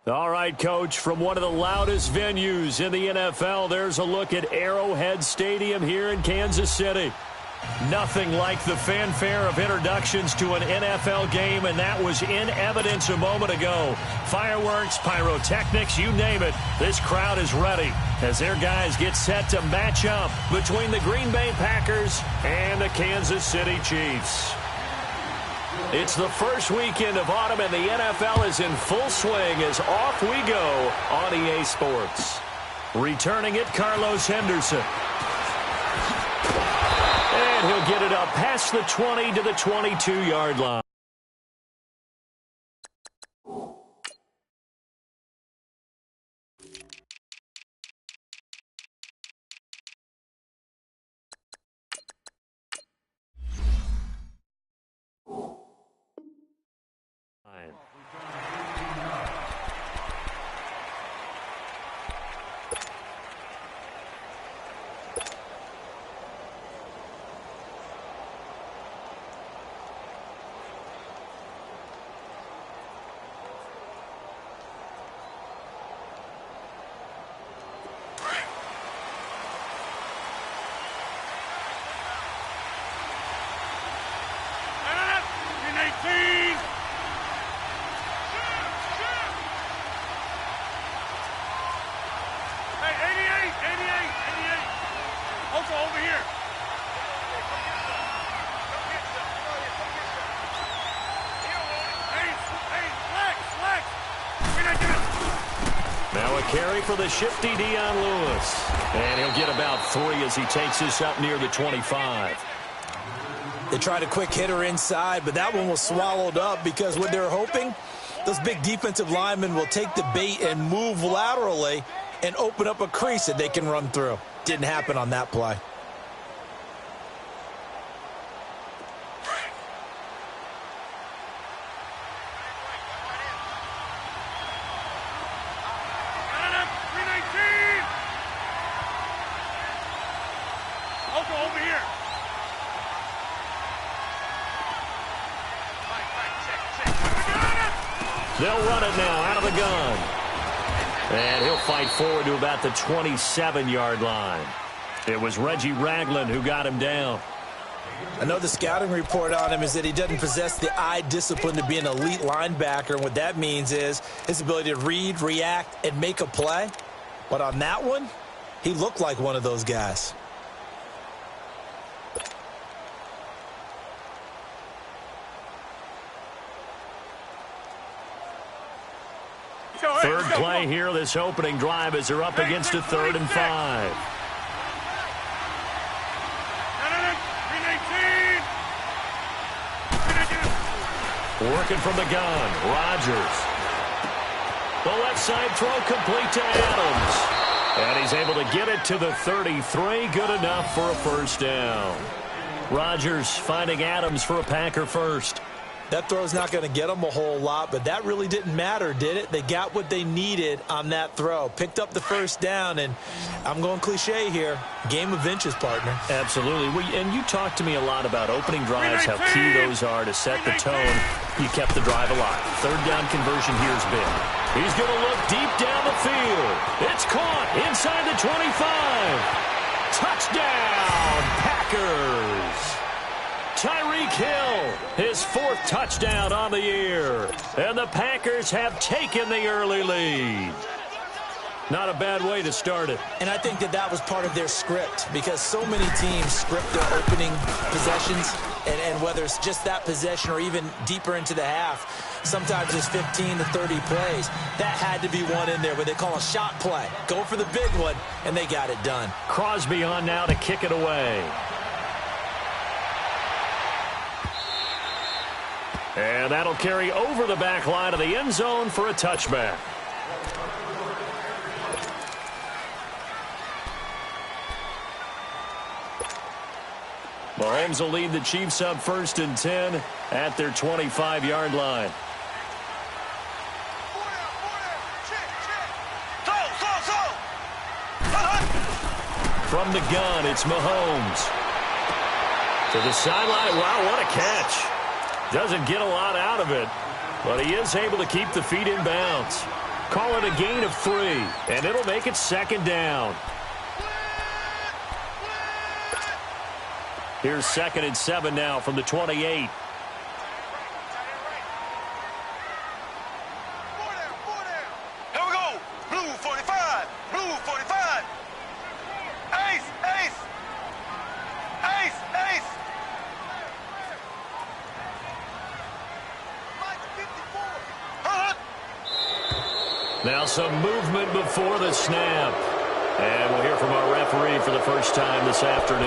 All right, Coach, from one of the loudest venues in the NFL, there's a look at Arrowhead Stadium here in Kansas City. Nothing like the fanfare of introductions to an NFL game, and that was in evidence a moment ago. Fireworks, pyrotechnics, you name it. This crowd is ready as their guys get set to match up between the Green Bay Packers and the Kansas City Chiefs. It's the first weekend of autumn, and the NFL is in full swing as off we go on EA Sports. Returning it, Carlos Henderson. And he'll get it up past the 20 to the 22-yard line. Carry for the shifty Dion Lewis. And he'll get about 3 as he takes this up near the 25. They tried a quick hitter inside, but that one was swallowed up because what they're hoping, those big defensive linemen will take the bait and move laterally and open up a crease that they can run through. Didn't happen on that play. They'll run it now out of the gun. And he'll fight forward to about the 27-yard line. It was Reggie Ragland who got him down. I know the scouting report on him is that he doesn't possess the eye discipline to be an elite linebacker. And what that means is his ability to read, react, and make a play. But on that one, he looked like one of those guys. Third play here, this opening drive, as they're up against a 3rd and 5. Working from the gun, Rodgers. The left side throw complete to Adams. And he's able to get it to the 33, good enough for a first down. Rodgers finding Adams for a Packer first. That throw's not going to get them a whole lot, but that really didn't matter, did it? They got what they needed on that throw. Picked up the first down, and I'm going cliche here. Game of inches, partner. Absolutely. And you talked to me a lot about opening drives, how key those are to set the tone. You kept the drive alive. 3rd down conversion here is big. He's going to look deep down the field. It's caught inside the 25. Touchdown, Packers. Tyreek Hill, his 4th touchdown on the year. And the Packers have taken the early lead. Not a bad way to start it. And I think that was part of their script, because so many teams script their opening possessions, and whether it's just that possession or even deeper into the half, sometimes it's 15 to 30 plays. That had to be one in there where they call a shot play. Go for the big one, and they got it done. Crosby on now to kick it away. And that'll carry over the back line of the end zone for a touchback. Mahomes will lead the Chiefs up 1st and 10 at their 25-yard line. From the gun, it's Mahomes. To the sideline. Wow, what a catch. Doesn't get a lot out of it, but he is able to keep the feet in bounds. Call it a gain of 3, and it'll make it second down. Here's 2nd and 7 now from the 28. Now some movement before the snap. And we'll hear from our referee for the first time this afternoon.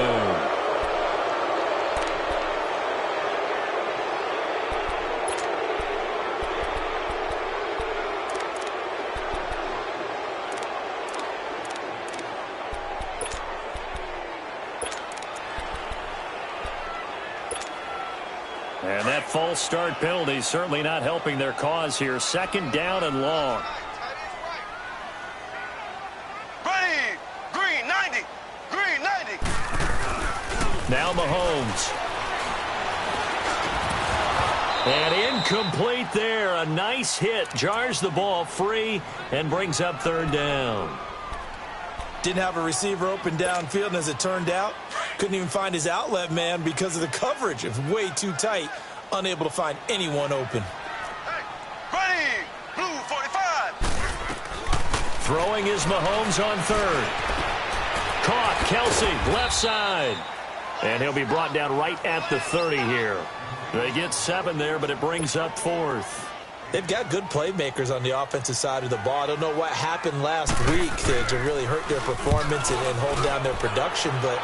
And that false start penalty certainly not helping their cause here. 2nd down and long. Now Mahomes. And incomplete there. A nice hit. Jars the ball free and brings up 3rd down. Didn't have a receiver open downfield, and as it turned out, couldn't even find his outlet man because of the coverage. It was way too tight. Unable to find anyone open. Ready, blue 45. Throwing is Mahomes on 3rd. Caught. Kelsey, left side. And he'll be brought down right at the 30 here. They get 7 there, but it brings up 4th. They've got good playmakers on the offensive side of the ball. I don't know what happened last week to really hurt their performance and hold down their production, but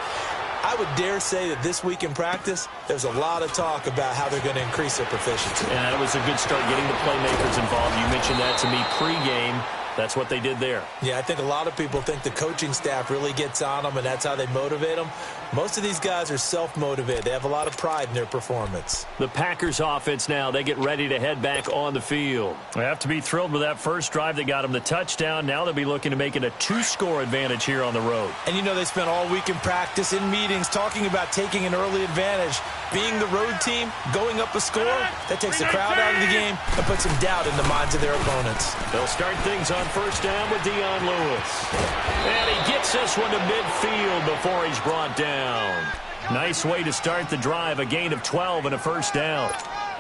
I would dare say that this week in practice, there's a lot of talk about how they're going to increase their proficiency. And that was a good start getting the playmakers involved. You mentioned that to me pregame. That's what they did there. Yeah, I think a lot of people think the coaching staff really gets on them, and that's how they motivate them. Most of these guys are self-motivated. They have a lot of pride in their performance. The Packers offense now, they get ready to head back on the field. They have to be thrilled with that first drive that got them the touchdown. Now they'll be looking to make it a 2-score advantage here on the road. And you know they spent all week in practice, in meetings, talking about taking an early advantage. Being the road team, going up a score, that takes the crowd out of the game and puts some doubt in the minds of their opponents. They'll start things on first down with Dion Lewis. And he gets this one to midfield before he's brought down. Nice way to start the drive, a gain of 12 and a first down.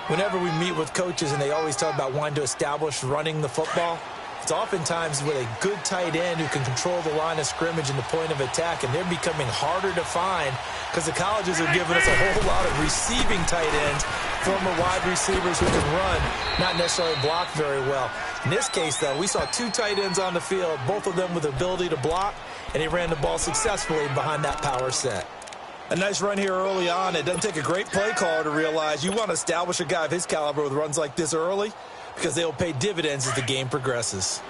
Whenever we meet with coaches and they always talk about wanting to establish running the football, it's oftentimes with a good tight end who can control the line of scrimmage and the point of attack, and they're becoming harder to find because the colleges are giving us a whole lot of receiving tight ends, former wide receivers who can run, not necessarily block very well. In this case, though, we saw 2 tight ends on the field, both of them with the ability to block, and he ran the ball successfully behind that power set. A nice run here early on. It doesn't take a great play caller to realize you want to establish a guy of his caliber with runs like this early because they'll pay dividends as the game progresses.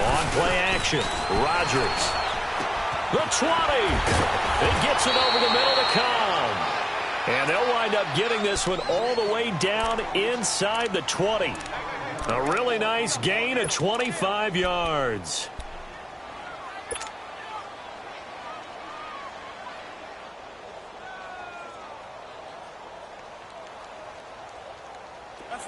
On play action, Rodgers. The 20. It gets it over the middle to Cobb. And they'll wind up getting this one all the way down inside the 20. A really nice gain of 25 yards.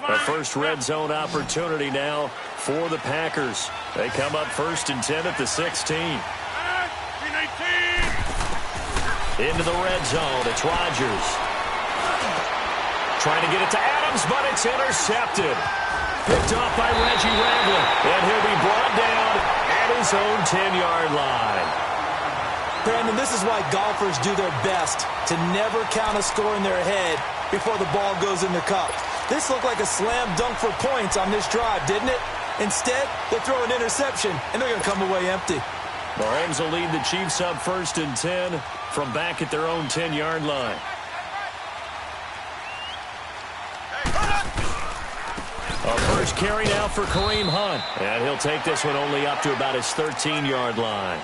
A first red zone opportunity now for the Packers. They come up 1st and 10 at the 16. Into the red zone. It's Rodgers. Trying to get it to Adams, but it's intercepted. Picked off by Reggie Ragland. And he'll be brought down at his own 10-yard line. Brandon, this is why golfers do their best to never count a score in their head before the ball goes in the cup. This looked like a slam dunk for points on this drive, didn't it? Instead, they throw an interception, and they're going to come away empty. Mahomes will lead the Chiefs up 1st and 10 from back at their own 10-yard line. A first carry now for Kareem Hunt. And he'll take this one only up to about his 13-yard line.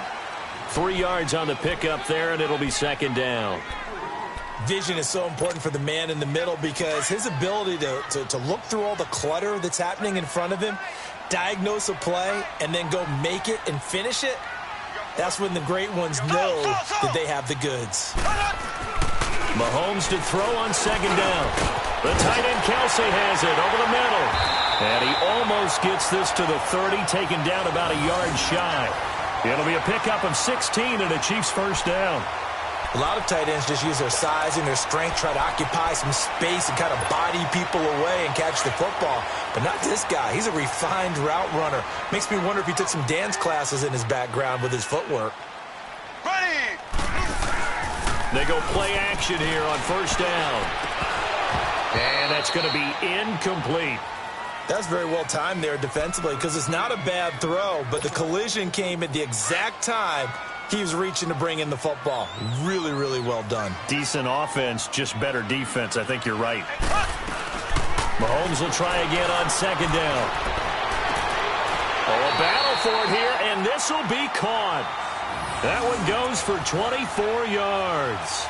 3 yards on the pickup there, and it'll be 2nd down. Vision is so important for the man in the middle because his ability to look through all the clutter that's happening in front of him, diagnose a play, and then go make it and finish it, That's when the great ones know that they have the goods. Mahomes to throw on second down. The tight end Kelsey has it over the middle. And he almost gets this to the 30, taken down about a yard shy. It'll be a pickup of 16 and a Chiefs first down. A lot of tight ends just use their size and their strength, try to occupy some space and kind of body people away and catch the football. But not this guy. He's a refined route runner. Makes me wonder if he took some dance classes in his background with his footwork. Ready. They go play action here on first down. And that's going to be incomplete. That's very well timed there defensively because it's not a bad throw, but the collision came at the exact time he was reaching to bring in the football. Really, really well done. Decent offense, just better defense. I think you're right. Mahomes will try again on second down. Oh, a battle for it here, and this will be caught. That one goes for 24 yards.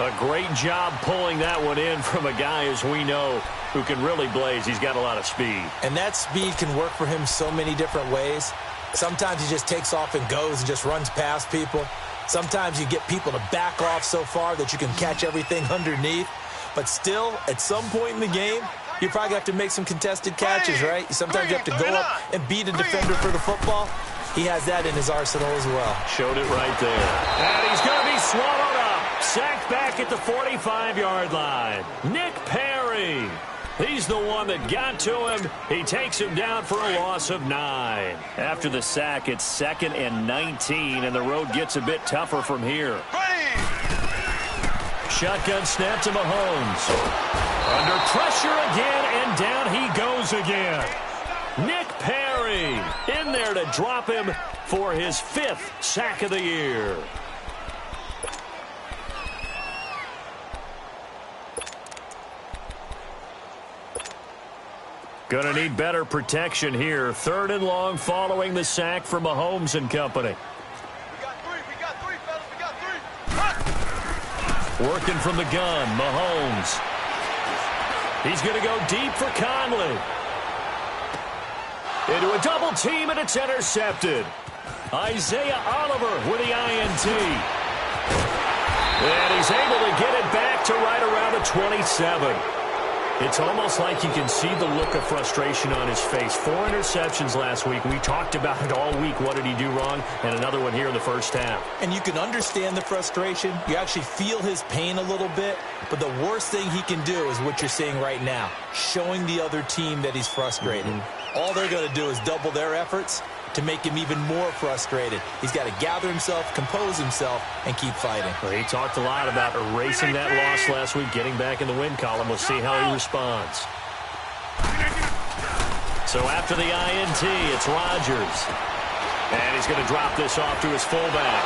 A great job pulling that one in from a guy, as we know, who can really blaze. He's got a lot of speed. And that speed can work for him so many different ways. Sometimes he just takes off and goes and just runs past people. Sometimes you get people to back off so far that you can catch everything underneath. But still, at some point in the game, you probably have to make some contested catches, right? Sometimes you have to go up and beat a defender for the football. He has that in his arsenal as well. Showed it right there. And he's going to be swallowed up. Sacked back at the 45-yard line. Nick Perry. He's the one that got to him. He takes him down for a loss of 9. After the sack, it's 2nd and 19, and the road gets a bit tougher from here. Shotgun snap to Mahomes. Under pressure again, and down he goes again. Nick Perry in there to drop him for his 5th sack of the year. Going to need better protection here. 3rd and long following the sack from Mahomes and company. We got three, fellas. We got 3. Working from the gun, Mahomes. He's going to go deep for Conley. Into a double team, and it's intercepted. Isaiah Oliver with the INT. And he's able to get it back to right around the 27. It's almost like you can see the look of frustration on his face. 4 interceptions last week. We talked about it all week. What did he do wrong? And another one here in the first half. And you can understand the frustration. You actually feel his pain a little bit. But the worst thing he can do is what you're seeing right now, showing the other team that he's frustrated. All they're going to do is double their efforts to make him even more frustrated. He's got to gather himself, compose himself, and keep fighting. Well, he talked a lot about erasing that loss last week, getting back in the win column. We'll see how he responds. So after the INT, it's Rodgers. And he's going to drop this off to his fullback.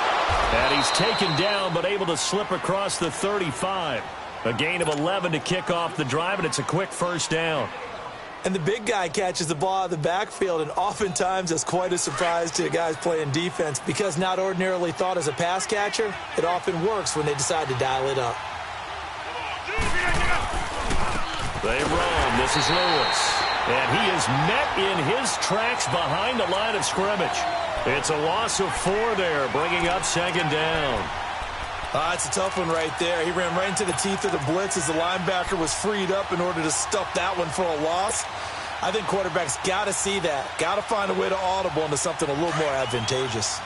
And he's taken down, but able to slip across the 35. A gain of 11 to kick off the drive, and it's a quick first down. And the big guy catches the ball out of the backfield, and oftentimes that's quite a surprise to guys playing defense because not ordinarily thought as a pass catcher, it often works when they decide to dial it up. They roam. This is Lewis. And he is met in his tracks behind the line of scrimmage. It's a loss of 4 there, bringing up 2nd down. It's a tough one right there. He ran right into the teeth of the blitz as the linebacker was freed up in order to stuff that one for a loss. I think quarterbacks got to see that. Got to find a way to audible into something a little more advantageous.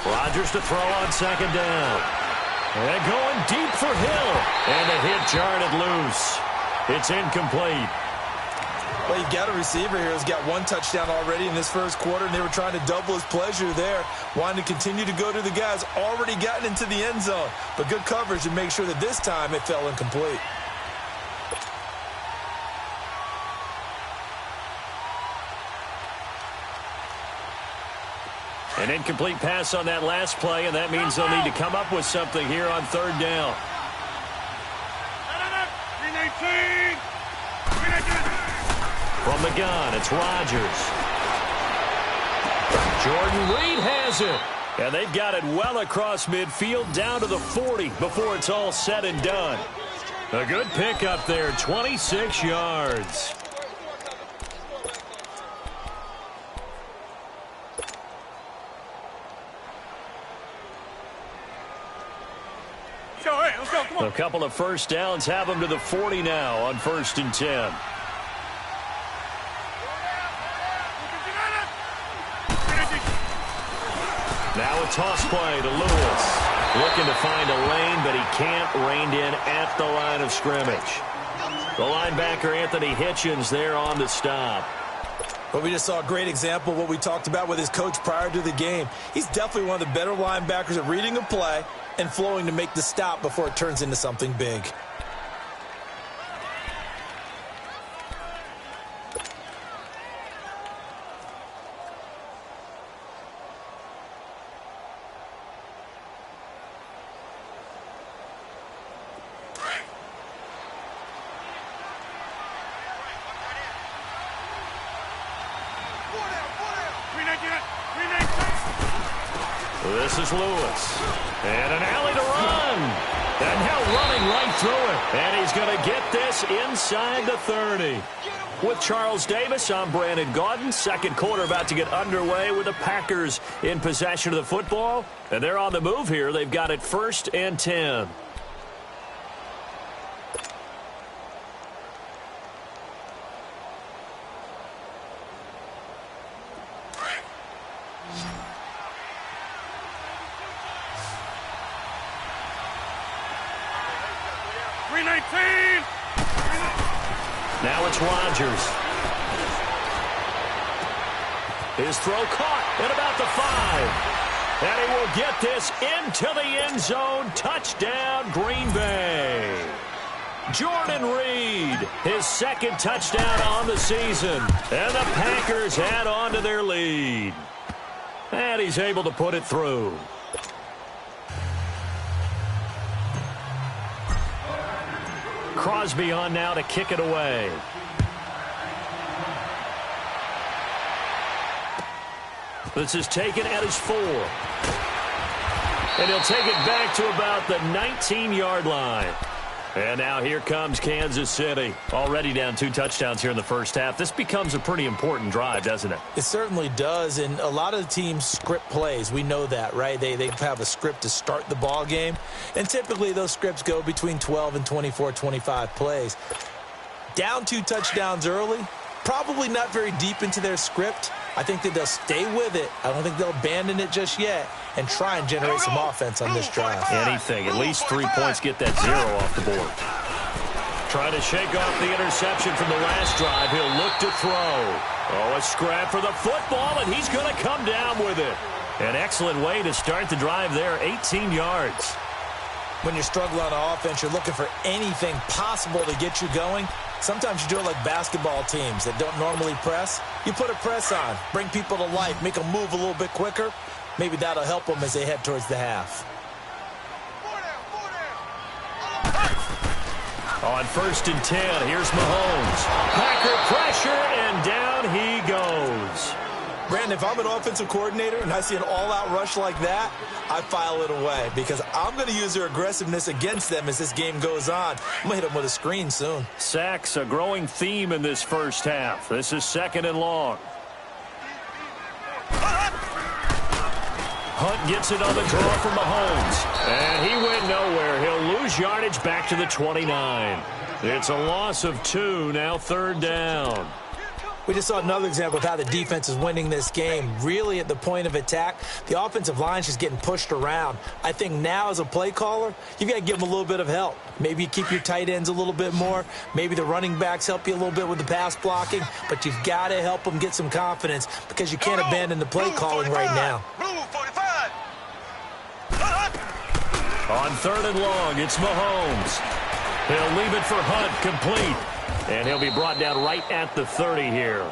Rodgers to throw on 2nd down. And going deep for Hill. And the hit jarred loose. It's incomplete. Well, you've got a receiver here who's got 1 touchdown already in this first quarter, and they were trying to double his pleasure there, wanting to continue to go to the guys already gotten into the end zone. But good coverage to make sure that this time it fell incomplete. An incomplete pass on that last play, and that means they'll need to come up with something here on 3rd down. From the gun, it's Rodgers. Jordan Reed has it. And they've got it well across midfield down to the 40 before it's all said and done. A good pickup there, 26 yards. A couple of first downs have them to the 40 now on 1st and 10. Now a toss play to Lewis. Looking to find a lane, but he can't. Reined in at the line of scrimmage. The linebacker, Anthony Hitchens, there on the stop. Well, we just saw a great example of what we talked about with his coach prior to the game. He's definitely one of the better linebackers at reading a play and flowing to make the stop before it turns into something big. This is Lewis. And an alley to run. And now running right through it. And he's going to get this inside the 30. With Charles Davis, I'm Brandon Gaudin. Second quarter about to get underway with the Packers in possession of the football. And they're on the move here. They've got it 1st and 10. Now it's Rodgers. His throw caught at about the 5. And he will get this into the end zone. Touchdown, Green Bay. Jordan Reed, his second touchdown on the season. And the Packers add on to their lead. And he's able to put it through. Crosby on now to kick it away. This is taken at his 4. And he'll take it back to about the 19-yard line. And now here comes Kansas City. Already down 2 touchdowns here in the first half. This becomes a pretty important drive, doesn't it? It certainly does. And a lot of the teams script plays. We know that, right? They have a script to start the ball game. And typically those scripts go between 12 and 24, 25 plays. Down 2 touchdowns early. Probably not very deep into their script. I think that they'll stay with it. I don't think they'll abandon it just yet and try and generate some offense on this drive. Anything. At least 3 points, get that 0 off the board. Trying to shake off the interception from the last drive. He'll look to throw. Oh, a scrap for the football, and he's going to come down with it. An excellent way to start the drive there, 18 yards. When you're struggling on offense, you're looking for anything possible to get you going. Sometimes you do it like basketball teams that don't normally press. You put a press on, bring people to life, make them move a little bit quicker. Maybe that'll help them as they head towards the half. On 1st and 10, here's Mahomes. Packer pressure, and down he goes. Brandon, if I'm an offensive coordinator and I see an all-out rush like that, I file it away because I'm going to use their aggressiveness against them as this game goes on. I'm going to hit them with a screen soon. Sacks, a growing theme in this first half. This is 2nd and long. Hunt gets it on the draw from Mahomes. And he went nowhere. He'll lose yardage back to the 29. It's a loss of 2, now 3rd down. We just saw another example of how the defense is winning this game. Really at the point of attack, the offensive line's just getting pushed around. I think now as a play caller, you've got to give them a little bit of help. Maybe you keep your tight ends a little bit more. Maybe the running backs help you a little bit with the pass blocking. But you've got to help them get some confidence because you can't abandon the play calling right now. On 3rd and long, it's Mahomes. He'll leave it for Hunt, complete. And he'll be brought down right at the 30 here.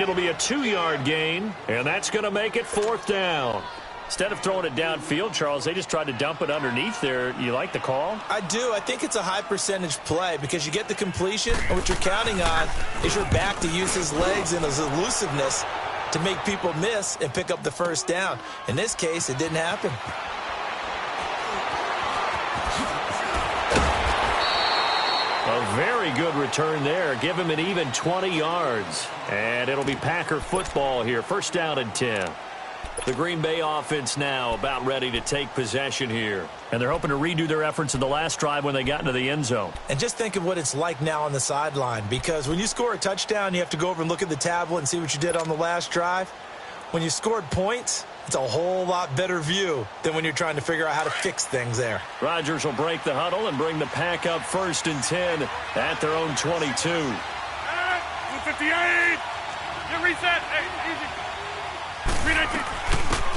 It'll be a 2-yard gain, and that's going to make it 4th down. Instead of throwing it downfield, Charles, they just tried to dump it underneath there. You like the call? I do. I think it's a high percentage play because you get the completion, and what you're counting on is your back to use his legs and his elusiveness to make people miss and pick up the first down. In this case, it didn't happen. A very good return there. Give him an even 20 yards. And it'll be Packer football here. First down and 10. The Green Bay offense now about ready to take possession here. And they're hoping to redo their efforts in the last drive when they got into the end zone. And just think of what it's like now on the sideline, because when you score a touchdown, you have to go over and look at the tablet and see what you did on the last drive. When you scored points, it's a whole lot better view than when you're trying to figure out how to fix things there. Rodgers will break the huddle and bring the Pack up first and 10 at their own 22. 258. Get reset. Hey, easy. 319.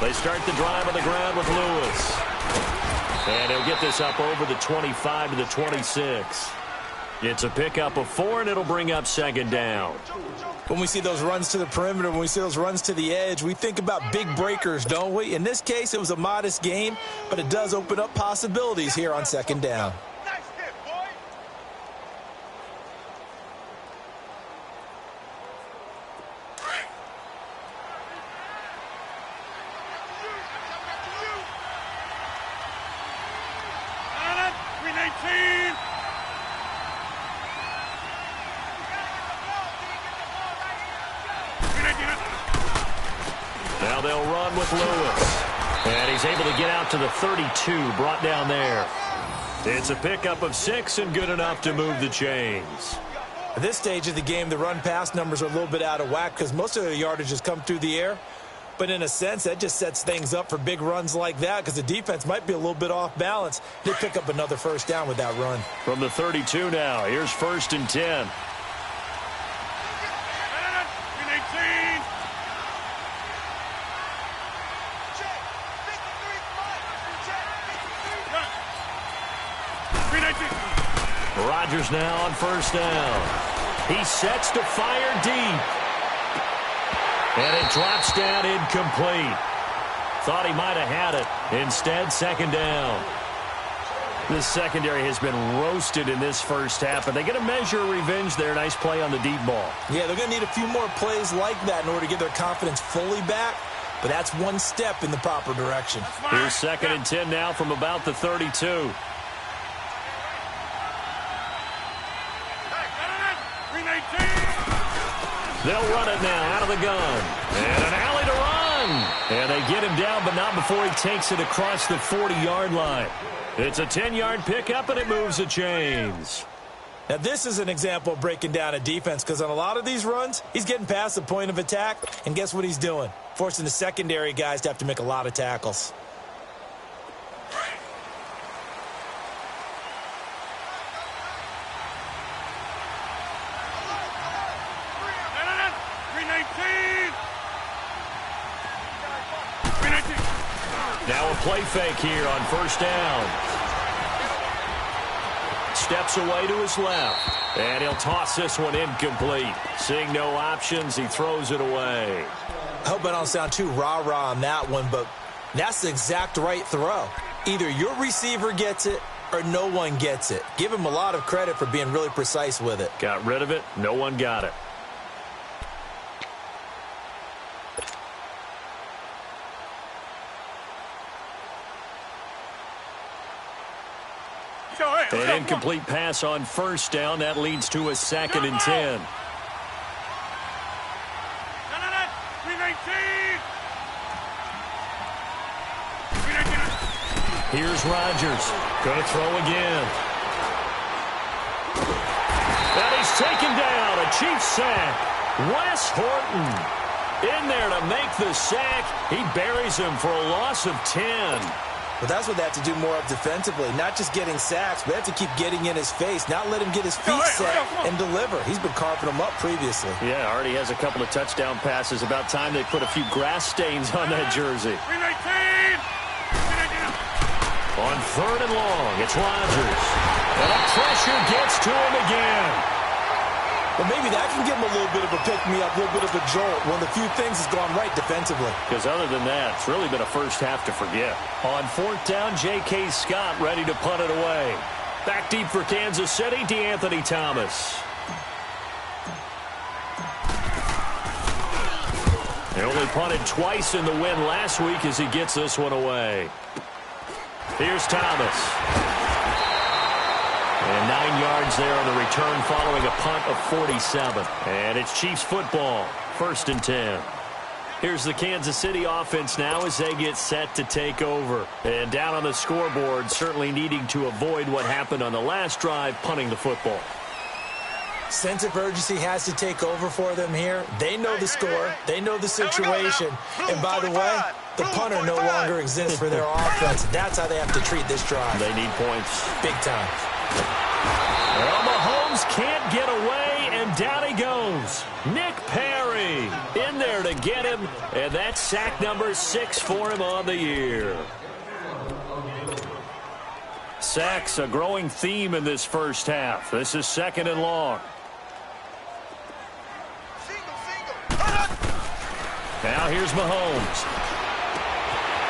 They start the drive on the ground with Lewis. And he'll get this up over the 25 to the 26. It's a pickup of 4, and it'll bring up second down. When we see those runs to the perimeter, when we see those runs to the edge, we think about big breakers, don't we? In this case, it was a modest gain, but it does open up possibilities here on second down. Nice hit, boy. Allen, 319. Now they'll run with Lewis. And he's able to get out to the 32, brought down there. It's a pickup of 6 and good enough to move the chains. At this stage of the game, the run-pass numbers are a little bit out of whack because most of the yardage has come through the air. But in a sense, that just sets things up for big runs like that because the defense might be a little bit off balance. They pick up another first down with that run. From the 32 now, here's first and 10. Rodgers now on first down. He sets to fire deep. And it drops down incomplete. Thought he might have had it. Instead, second down. This secondary has been roasted in this first half, and they get a measure of revenge there. Nice play on the deep ball. Yeah, they're going to need a few more plays like that in order to get their confidence fully back. But that's one step in the proper direction. Here's second and 10 now from about the 32. They'll run it now out of the gun. And an alley to run. And they get him down, but not before he takes it across the 40-yard line. It's a 10-yard pickup, and it moves the chains. Now, this is an example of breaking down a defense because on a lot of these runs, he's getting past the point of attack, and guess what he's doing? Forcing the secondary guys to have to make a lot of tackles. Now a play fake here on first down. Steps away to his left. And he'll toss this one incomplete. Seeing no options, he throws it away. I hope I don't sound too rah-rah on that one, but that's the exact right throw. Either your receiver gets it or no one gets it. Give him a lot of credit for being really precise with it. Got rid of it. No one got it. An incomplete pass on first down. That leads to a second and 10. Here's Rodgers. Going to throw again. And he's taken down. A Chiefs sack. Wes Horton in there to make the sack. He buries him for a loss of 10. But that's what they have to do more of defensively, not just getting sacks, but they have to keep getting in his face, not let him get his feet set and deliver. He's been carving them up previously. Yeah, already has a couple of touchdown passes. About time they put a few grass stains on that jersey. On third and long, it's Rodgers. And the pressure gets to him again. But maybe that can give him a little bit of a pick-me-up, a little bit of a jolt. One of the few things has gone right defensively. Because other than that, it's really been a first half to forget. On fourth down, J.K. Scott ready to punt it away. Back deep for Kansas City, DeAnthony Thomas. They only punted twice in the win last week as he gets this one away. Here's Thomas. And 9 yards there on the return following a punt of 47. And it's Chiefs football, 1st and 10. Here's the Kansas City offense now as they get set to take over. And down on the scoreboard, certainly needing to avoid what happened on the last drive, punting the football. Sense of urgency has to take over for them here. They know the score. They know the situation. And by the way, the punter no longer exists for their offense. That's how they have to treat this drive. They need points. Big time. Well, Mahomes can't get away, and down he goes. Nick Perry in there to get him, and that's sack number 6 for him on the year. Sacks, a growing theme in this first half. This is 2nd and long. Now here's Mahomes.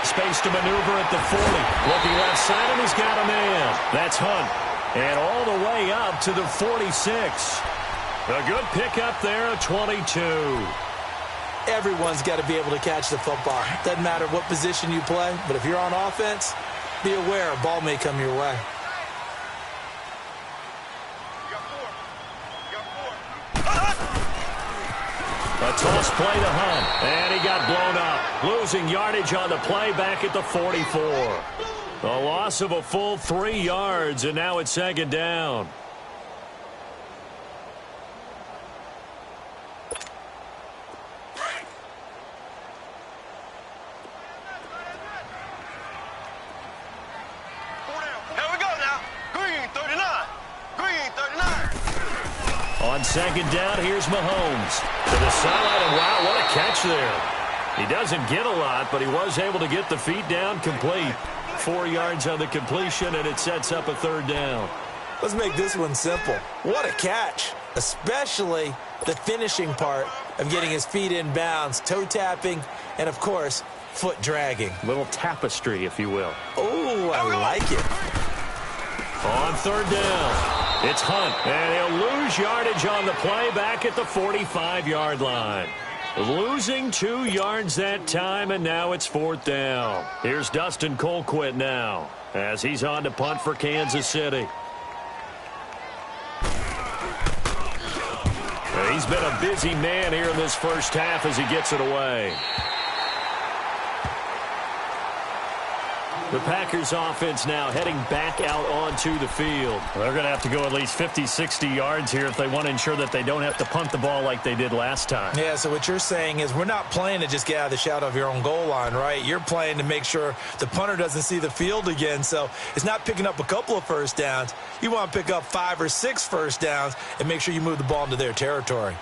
Space to maneuver at the 40. Looking left side, and he's got a man. That's Hunt. And all the way up to the 46. A good pickup there at 22. Everyone's got to be able to catch the football. Doesn't matter what position you play, but if you're on offense, be aware a ball may come your way. A toss play to Hunt, and he got blown up. Losing yardage on the play back at the 44. A loss of a full 3 yards, and now it's 2nd down. On 2nd down, here's Mahomes. To the sideline, and wow, what a catch there. He doesn't get a lot, but he was able to get the feet down complete. 4 yards on the completion, and it sets up a 3rd down. Let's make this one simple. What a catch, especially the finishing part of getting his feet in bounds, toe tapping, and, of course, foot dragging. Little tapestry, if you will. Oh, I like it. On 3rd down. It's Hunt, and he'll lose yardage on the play back at the 45-yard line. Losing 2 yards that time, and now it's 4th down. Here's Dustin Colquitt now as he's on to punt for Kansas City. He's been a busy man here in this first half as he gets it away. The Packers offense now heading back out onto the field. They're going to have to go at least 50, 60 yards here if they want to ensure that they don't have to punt the ball like they did last time. Yeah, so what you're saying is we're not playing to just get out of the shadow of your own goal line, right? You're playing to make sure the punter doesn't see the field again. So it's not picking up a couple of first downs. You want to pick up 5 or 6 first downs and make sure you move the ball into their territory.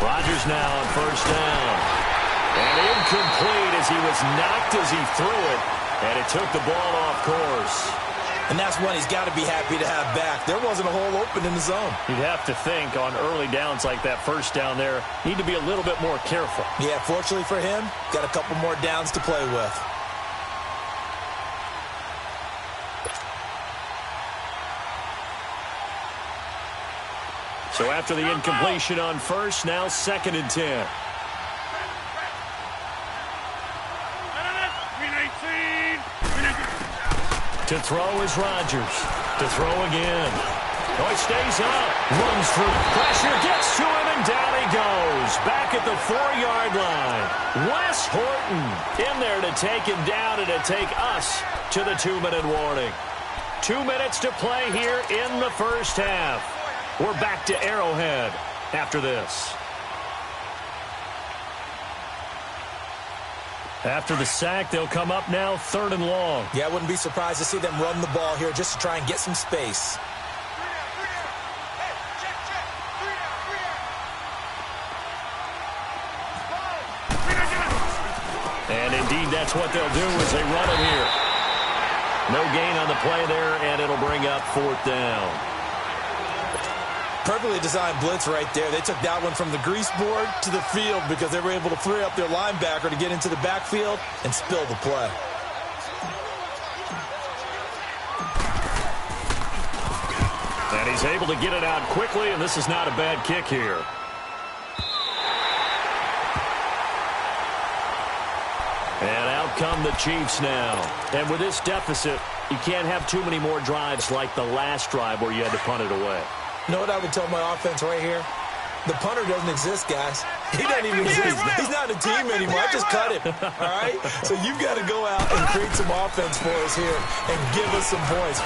Rodgers now on 1st down. And incomplete as he was knocked as he threw it. And it took the ball off course. And that's one he's got to be happy to have back. There wasn't a hole open in the zone. You'd have to think on early downs like that 1st down there, need to be a little bit more careful. Yeah, fortunately for him, got a couple more downs to play with. So after the incompletion on 1st, now 2nd and 10. To throw is Rodgers. To throw again. Oh, he stays up. Runs through. Pressure gets to him, and down he goes. Back at the 4-yard line. Wes Horton in there to take him down and to take us to the 2-minute warning. 2 minutes to play here in the first half. We're back to Arrowhead after this. After the sack, they'll come up now 3rd and long. Yeah, I wouldn't be surprised to see them run the ball here just to try and get some space. And indeed, that's what they'll do as they run it here. No gain on the play there, and it'll bring up 4th down. Perfectly designed blitz right there. They took that one from the grease board to the field because they were able to free up their linebacker to get into the backfield and spill the play. And he's able to get it out quickly, and this is not a bad kick here. And out come the Chiefs now. And with this deficit, you can't have too many more drives like the last drive where you had to punt it away. You know what I would tell my offense right here? The punter doesn't exist, guys. He doesn't even exist. He's not a team anymore. I just cut him, all right? So you've got to go out and create some offense for us here and give us some points.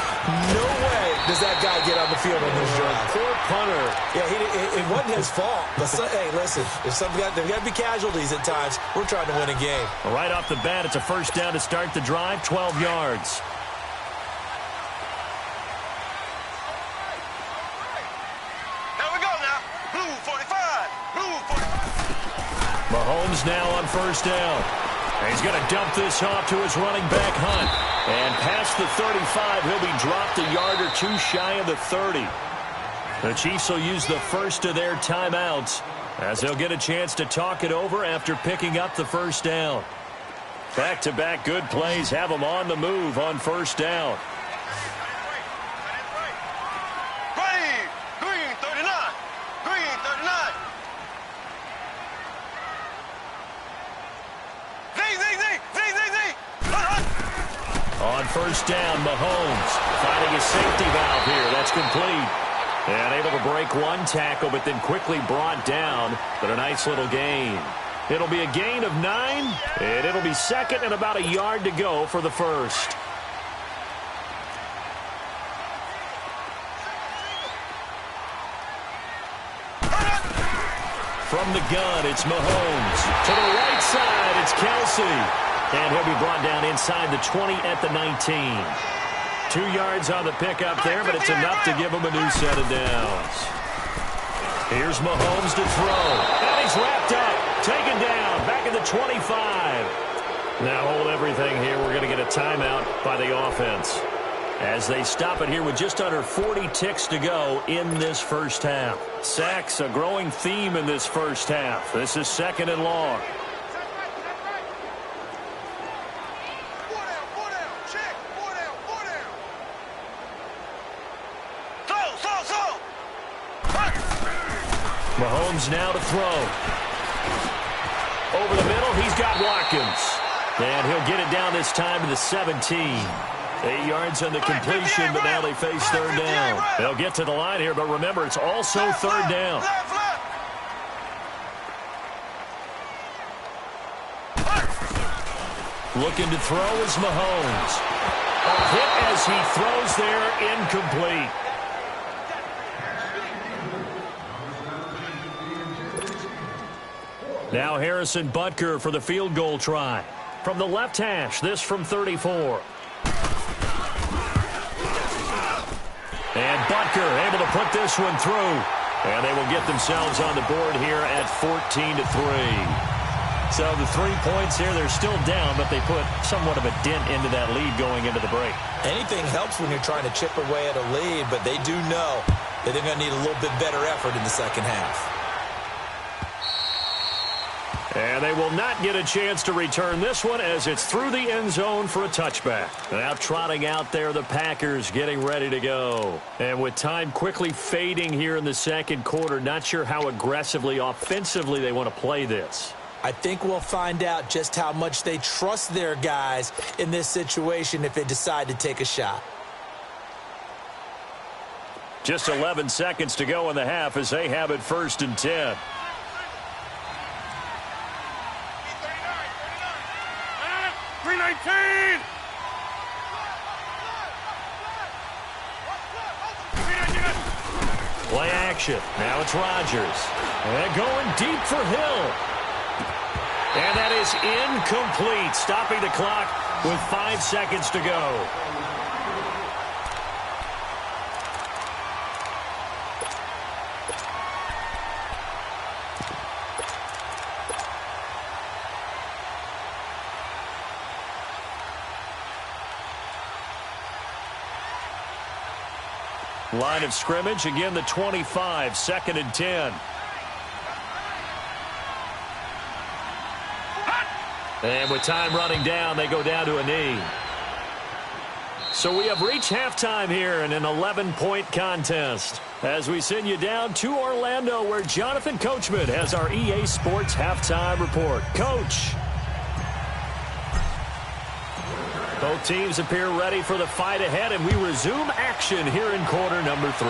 No way does that guy get on the field on this drive. Poor punter. Yeah, it wasn't his fault. But, hey, listen, there's got to be casualties at times. We're trying to win a game. Right off the bat, it's a first down to start the drive, 12 yards. Mahomes now on first down. And he's going to dump this off to his running back, Hunt. And past the 35, he'll be dropped a yard or two shy of the 30. The Chiefs will use the first of their timeouts as they'll get a chance to talk it over after picking up the first down. Back-to-back good plays have them on the move on first down. On first down, Mahomes finding a safety valve here. That's complete. And able to break one tackle, but then quickly brought down. But a nice little gain. It'll be a gain of 9, and it'll be second and about a yard to go for the first. From the gun, it's Mahomes. To the right side, it's Kelsey. And he'll be brought down inside the 20 at the 19. 2 yards on the pickup there, but it's enough to give him a new set of downs. Here's Mahomes to throw. And he's wrapped up. Taken down. Back at the 25. Now hold everything here. We're going to get a timeout by the offense as they stop it here with just under 40 ticks to go in this first half. Sacks, a growing theme in this first half. This is second and long. Mahomes now to throw. Over the middle, he's got Watkins. And he'll get it down this time to the 17. 8 yards on the completion, but now they face third down. They'll get to the line here, but remember, it's also third down. Looking to throw is Mahomes. A hit as he throws there, incomplete. Now Harrison Butker for the field goal try. From the left hash, this from 34. And Butker able to put this one through. And they will get themselves on the board here at 14-3. So the 3 points here, they're still down, but they put somewhat of a dent into that lead going into the break. Anything helps when you're trying to chip away at a lead, but they do know that they're going to need a little bit better effort in the second half. And they will not get a chance to return this one as it's through the end zone for a touchback. Now trotting out there, the Packers getting ready to go. And with time quickly fading here in the second quarter, not sure how aggressively, offensively they want to play this. I think we'll find out just how much they trust their guys in this situation if they decide to take a shot. Just 11 seconds to go in the half as they have it 1st and 10. Play action. Now it's Rodgers. And going deep for Hill. And that is incomplete. Stopping the clock with 5 seconds to go. Line of scrimmage, again the 25, 2nd and 10. And with time running down, they go down to a knee. So we have reached halftime here in an 11-point contest as we send you down to Orlando, where Jonathan Coachman has our EA Sports halftime report. Coach. Both teams appear ready for the fight ahead, and we resume action here in quarter number 3.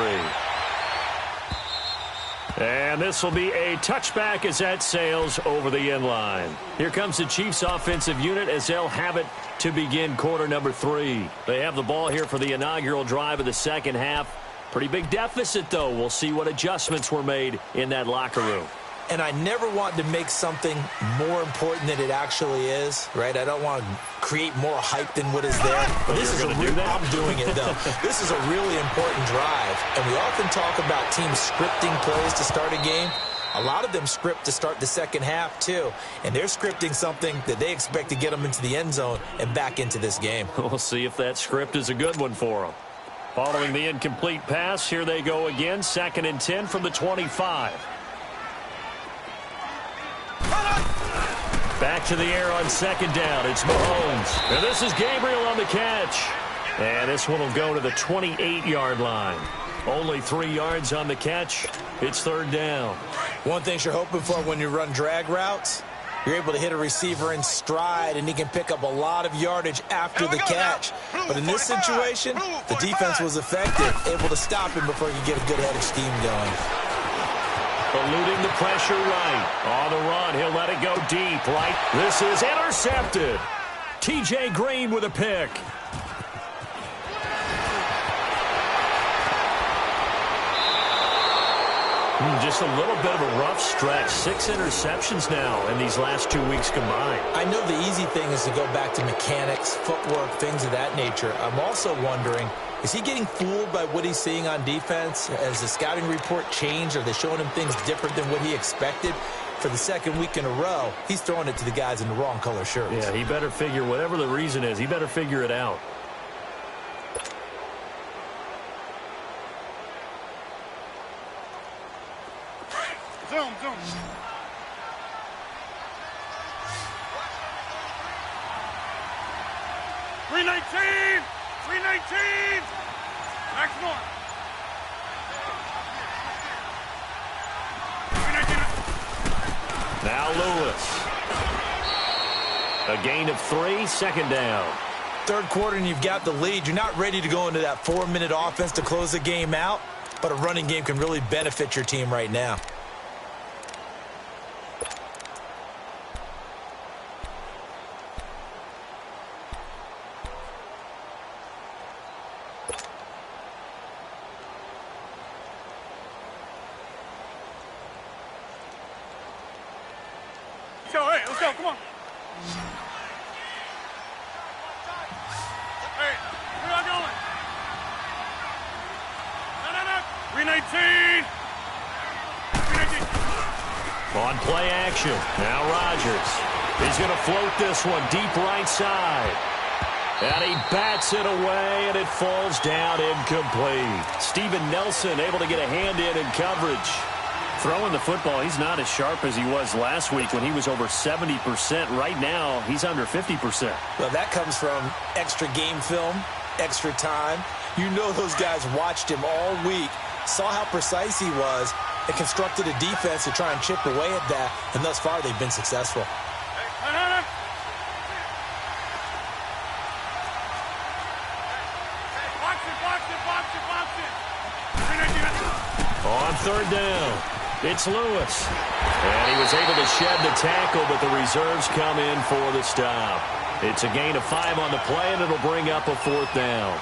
And this will be a touchback as that sails over the end line. Here comes the Chiefs offensive unit as they'll have it to begin quarter number 3. They have the ball here for the inaugural drive of the second half. Pretty big deficit, though. We'll see what adjustments were made in that locker room. And I never want to make something more important than it actually is, right? I don't want to create more hype than what is there. But this is I'm doing it, though. This is a really important drive. And we often talk about teams scripting plays to start a game. A lot of them script to start the second half, too. And they're scripting something that they expect to get them into the end zone and back into this game. We'll see if that script is a good one for them. Following the incomplete pass, here they go again. 2nd and 10 from the 25. Back to the air on 2nd down. It's Mahomes. And this is Gabriel on the catch. And this one will go to the 28-yard line. Only 3 yards on the catch. It's 3rd down. One thing you're hoping for when you run drag routes, you're able to hit a receiver in stride, and he can pick up a lot of yardage after the catch. But in this situation, the defense was effective, able to stop him before he could get a good head of steam going. Eluding the pressure right. On the run, he'll let it go deep right. This is intercepted. T.J. Green with a pick. Just a little bit of a rough stretch. 6 interceptions now in these last 2 weeks combined. I know the easy thing is to go back to mechanics, footwork, things of that nature. I'm also wondering, is he getting fooled by what he's seeing on defense? Has the scouting report changed? Are they showing him things different than what he expected? For the 2nd week in a row, he's throwing it to the guys in the wrong color shirts. Yeah, he better figure, whatever the reason is, he better figure it out. Zoom. 319! 319! Next one. 319. Now Lewis. A gain of 3, 2nd down. 3rd quarter and you've got the lead. You're not ready to go into that 4-minute offense to close the game out, but a running game can really benefit your team right now. Let's go, come on. Hey, we are going. No. 319. 319. On play action. Now Rodgers. He's going to float this one deep right side. And he bats it away, and it falls down incomplete. Steven Nelson able to get a hand in coverage. Throwing the football, he's not as sharp as he was last week when he was over 70%. Right now, he's under 50%. Well, that comes from extra game film, extra time. You know those guys watched him all week, saw how precise he was, and constructed a defense to try and chip away at that, and thus far they've been successful. On 3rd down, it's Lewis. And he was able to shed the tackle, but the reserves come in for the stop. It's a gain of 5 on the play, and it'll bring up a 4th down.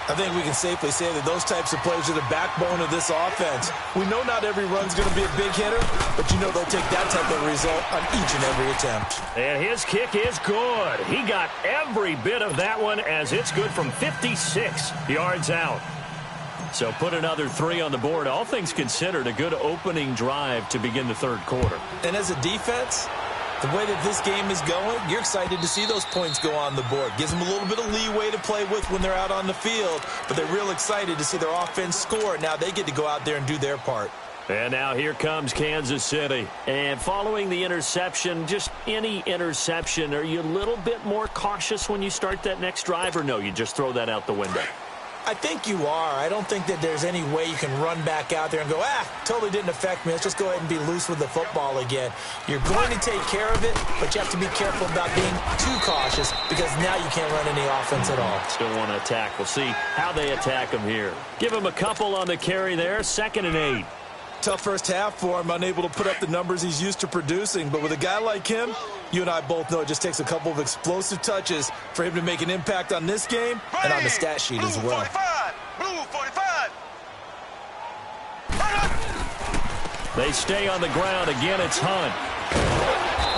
I think we can safely say that those types of plays are the backbone of this offense. We know not every run's going to be a big hitter, but you know they'll take that type of result on each and every attempt. And his kick is good. He got every bit of that one, as it's good from 56 yards out. So put another 3 on the board. All things considered, a good opening drive to begin the 3rd quarter. And as a defense, The way that this game is going, you're excited to see those points go on the board. Gives them a little bit of leeway to play with when they're out on the field, but they're real excited to see their offense score. Now they get to go out there and do their part. And now here comes Kansas City. And following the interception, just any interception, are you a little bit more cautious when you start that next drive, or no, you just throw that out the window? I think you are. I don't think that there's any way you can run back out there and go, totally didn't affect me. Let's just go ahead and be loose with the football again. You're going to take care of it, but you have to be careful about being too cautious because now you can't run any offense at all. Still want to attack. We'll see how they attack them here. Give them a couple on the carry there. 2nd and 8. Tough first half for him, unable to put up the numbers he's used to producing. But with a guy like him, you and I both know it just takes a couple of explosive touches for him to make an impact on this game and on the stat sheet as well. 45. Blue 45. They stay on the ground. Again, it's Hunt.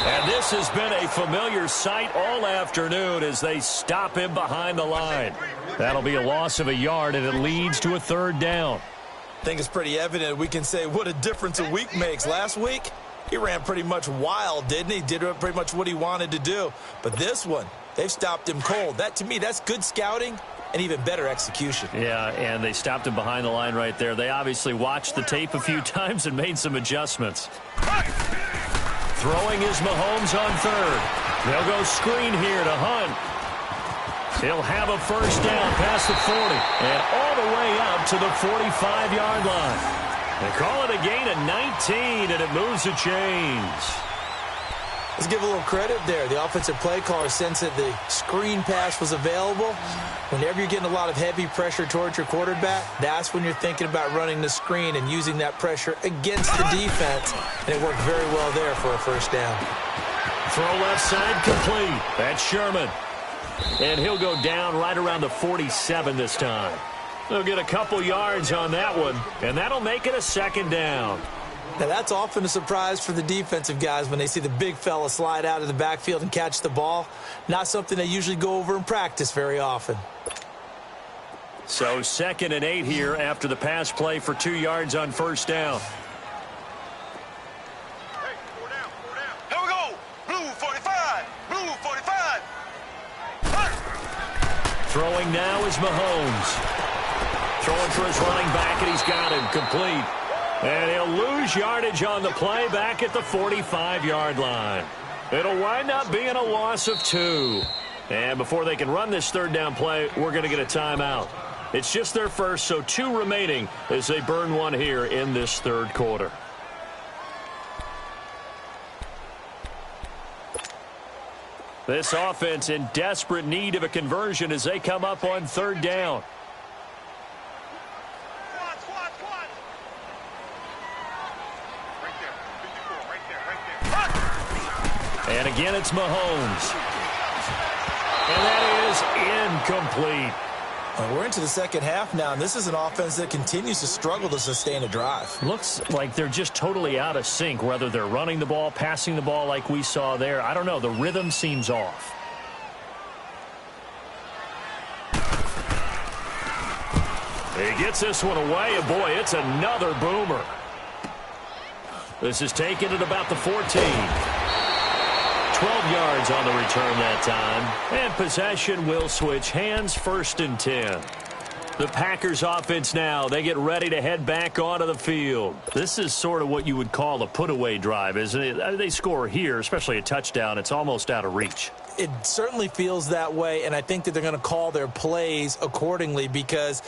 And this has been a familiar sight all afternoon as they stop him behind the line. That'll be a loss of a yard, and it leads to a 3rd down. I think it's pretty evident. We can say what a difference a week makes. Last week, he ran pretty much wild, didn't he? Did pretty much what he wanted to do. But this one, they've stopped him cold. That, to me, that's good scouting and even better execution. Yeah, and they stopped him behind the line right there. They obviously watched the tape a few times and made some adjustments. Throwing is Mahomes on 3rd. They'll go screen here to Hunt. He'll have a 1st down past the 40 and all the way out to the 45-yard line. They call it a gain of 19, and it moves the chains. Let's give a little credit there. The offensive play caller sensed that the screen pass was available. Whenever you're getting a lot of heavy pressure towards your quarterback, that's when you're thinking about running the screen and using that pressure against the defense. And it worked very well there for a 1st down. Throw left side complete. That's Sherman. And he'll go down right around the 47 this time. They'll get a couple yards on that one, and that'll make it a 2nd down. Now, that's often a surprise for the defensive guys when they see the big fella slide out of the backfield and catch the ball. Not something they usually go over in practice very often. So 2nd and 8 here after the pass play for 2 yards on 1st down. Hey, 4 down, 4 down. Here we go. Blue 45. Blue 45. Throwing now is Mahomes. Throwing for his running back, and he's got him complete. And he'll lose yardage on the play back at the 45-yard line. It'll wind up being a loss of 2. And before they can run this 3rd down play, we're going to get a timeout. It's just their first, so 2 remaining as they burn one here in this 3rd quarter. This offense in desperate need of a conversion as they come up on 3rd down. Squad. Right there. 54, right there. And again, it's Mahomes. And that is incomplete. We're into the 2nd half now, and this is an offense that continues to struggle to sustain a drive. Looks like they're just totally out of sync, whether they're running the ball, passing the ball like we saw there. I don't know. The rhythm seems off. He gets this one away, and boy, it's another boomer. This is taken at about the 14. 12 yards on the return that time. And possession will switch hands, 1st and 10. The Packers offense now, they get ready to head back onto the field. This is sort of what you would call a put-away drive, isn't it? They score here, especially a touchdown. It's almost out of reach. It certainly feels that way, and I think that they're going to call their plays accordingly because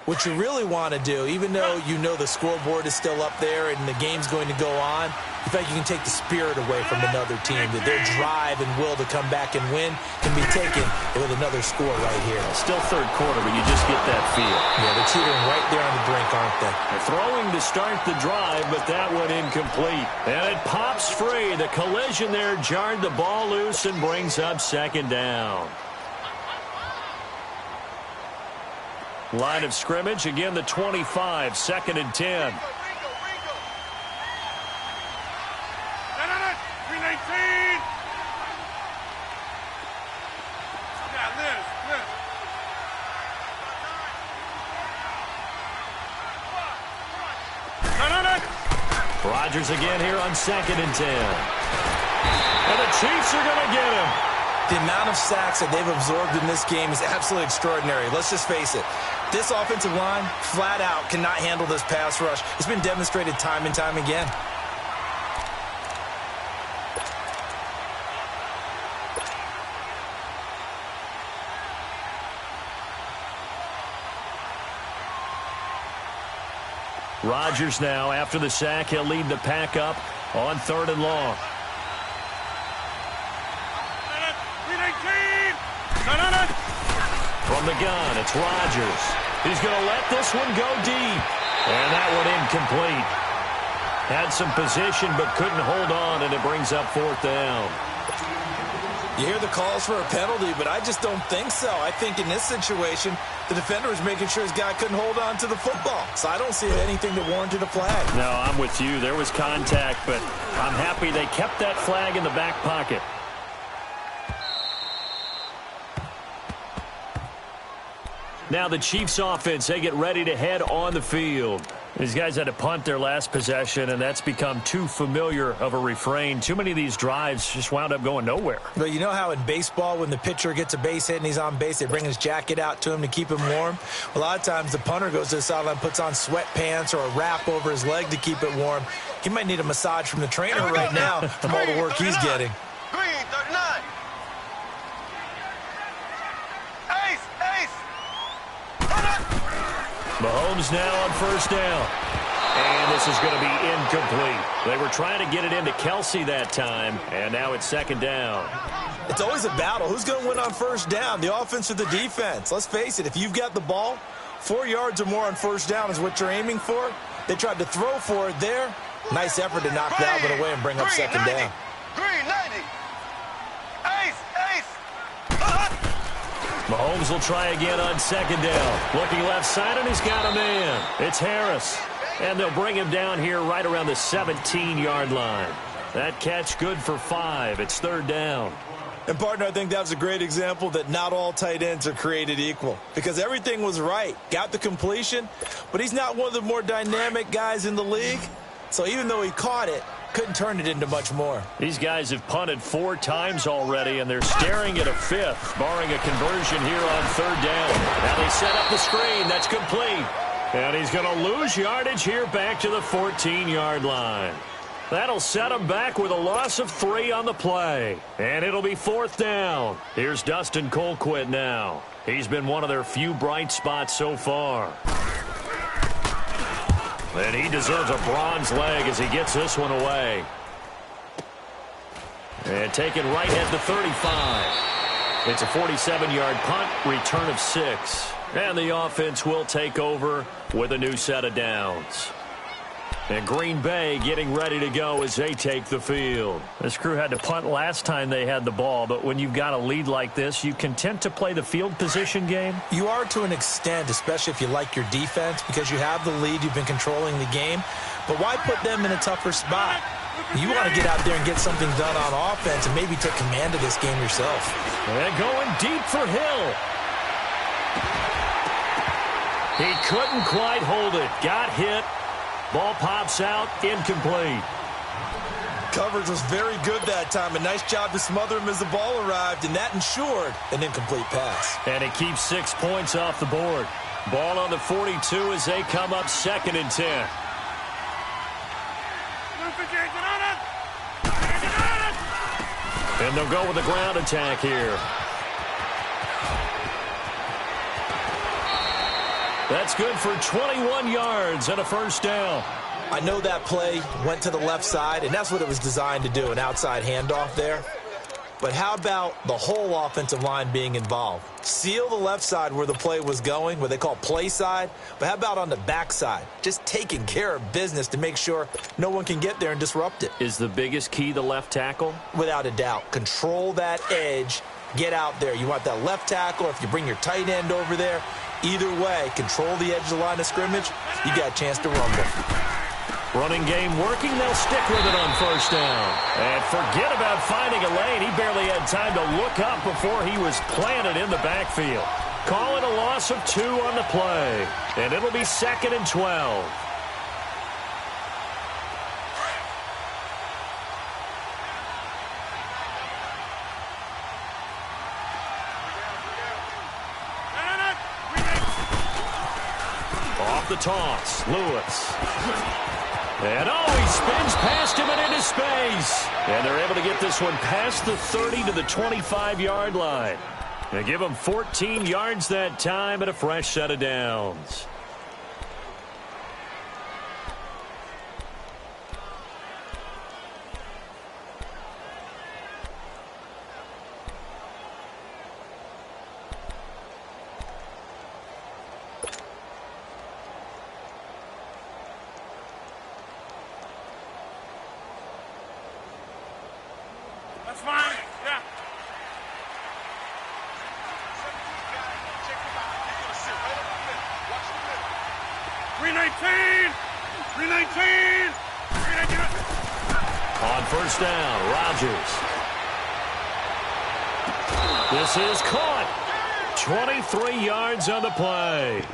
what you really want to do, even though you know the scoreboard is still up there and the game's going to go on, you feel like you can take the spirit away from another team, that their drive and will to come back and win can be taken with another score right here. Still 3rd quarter, but you just get that feel. Yeah, they're teetering right there on the brink, aren't they? They're throwing to start the drive, but that one incomplete. And it pops free. The collision there jarred the ball loose and brings up 2nd down. Line of scrimmage, again the 25, 2nd and 10. Ringo. 319. Yeah, Liz. No. Rodgers again here on 2nd and 10. And the Chiefs are going to get him. The amount of sacks that they've absorbed in this game is absolutely extraordinary. Let's just face it. This offensive line, flat out, cannot handle this pass rush. It's been demonstrated time and time again. Rodgers now, after the sack, he'll lead the pack up on 3rd and long. From the gun, it's Rodgers. He's going to let this one go deep. And that one incomplete. Had some position but couldn't hold on, and it brings up 4th down. You hear the calls for a penalty, but I just don't think so. I think in this situation, the defender was making sure his guy couldn't hold on to the football. So I don't see anything that warranted a flag. No, I'm with you. There was contact, but I'm happy they kept that flag in the back pocket. Now the Chiefs offense, they get ready to head on the field. These guys had to punt their last possession, and that's become too familiar of a refrain. Too many of these drives just wound up going nowhere. But you know how in baseball, when the pitcher gets a base hit and he's on base, they bring his jacket out to him to keep him warm? A lot of times the punter goes to the sideline, puts on sweatpants or a wrap over his leg to keep it warm. He might need a massage from the trainer right now from all the work he's getting. Green, 39. Ace, ace. Mahomes now on 1st down. And this is going to be incomplete. They were trying to get it into Kelsey that time, and now it's 2nd down. It's always a battle. Who's going to win on 1st down, the offense or the defense? Let's face it, if you've got the ball, 4 yards or more on 1st down is what you're aiming for. They tried to throw for it there. Nice effort to knock that one away and bring up 2nd down. Green, 90. Ace, ace. Mahomes will try again on 2nd down. Looking left side, and he's got a man. It's Harris. And they'll bring him down here right around the 17-yard line. That catch good for 5. It's 3rd down. And, partner, I think that was a great example that not all tight ends are created equal. Because everything was right. Got the completion, but he's not one of the more dynamic guys in the league. So even though he caught it, couldn't turn it into much more. These guys have punted 4 times already, and they're staring at a 5th, barring a conversion here on 3rd down. Now they set up the screen. That's complete. And he's going to lose yardage here back to the 14-yard line. That'll set him back with a loss of 3 on the play. And it'll be 4th down. Here's Dustin Colquitt now. He's been one of their few bright spots so far. And he deserves a bronze leg as he gets this one away. And taken right at the 35. It's a 47-yard punt, return of 6. And the offense will take over with a new set of downs. And Green Bay getting ready to go as they take the field. This crew had to punt last time they had the ball, but when you've got a lead like this, you content to play the field position game? You are to an extent, especially if you like your defense, because you have the lead, you've been controlling the game. But why put them in a tougher spot? You want to get out there and get something done on offense and maybe take command of this game yourself. And going deep for Hill. He couldn't quite hold it. Got hit. Ball pops out, incomplete. Coverage was very good that time. A nice job to smother him as the ball arrived, and that ensured an incomplete pass. And it keeps 6 points off the board. Ball on the 42 as they come up 2nd and 10. And they'll go with the ground attack here. That's good for 21 yards and a 1st down. I know that play went to the left side, and that's what it was designed to do, an outside handoff there. But how about the whole offensive line being involved? Seal the left side where the play was going, what they call play side. But how about on the back side? Just taking care of business to make sure no one can get there and disrupt it. Is the biggest key the left tackle? Without a doubt. Control that edge. Get out there. You want that left tackle, or if you bring your tight end over there, either way, control the edge of the line of scrimmage, you got a chance to rumble. Running game working, they'll stick with it on 1st down. And forget about finding a lane. He barely had time to look up before he was planted in the backfield. Call it a loss of 2 on the play. And it'll be 2nd and 12. the toss. Lewis. And he spins past him and into space. And they're able to get this one past the 30 to the 25-yard line. They give him 14 yards that time and a fresh set of downs. That's fine. Yeah. 319! 319! 319! On first down, Rodgers. This is caught. 23 yards on the play.